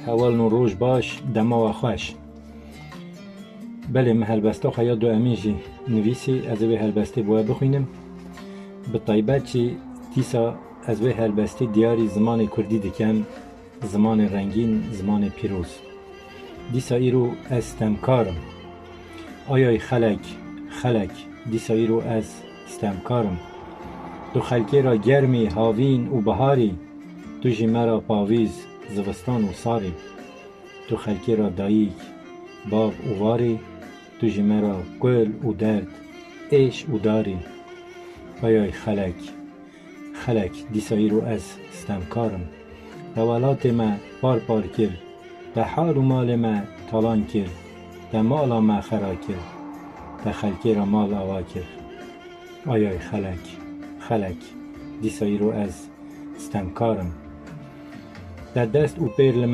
هەواڵ و ڕۆژ باش دەماوە خوۆش. بەێ من هەلبەستە خەیە دو ئەمێژی نویسی ئەز وێ هەلبەستێ بۆە بخوێنم bi taybet jî dîsa ez vê helbestî diyarî zimanê Kurdî dikim, zimanê rengîn, zimanê pîroz. Dîsa îro ez stemkar im. Ayay xelek, dîsa îro ez stemkar im. Tu xelkê ra germî, havîn û biharî, tu jî me ra pavîz, zivistan û sarî. Tu xelkê ra dayîk, bav û varî, tu jî me ra gul û derd, êş û darî. Ayay xelek, dîsa îro ez stemkar im. Te welatê me par kir, te hal û malê me talan kir, te mala me xera kir, te xelkê ra mal ava kir. Ayay xelek, dîsa îro ez stemkar im. Te dest û pêr li me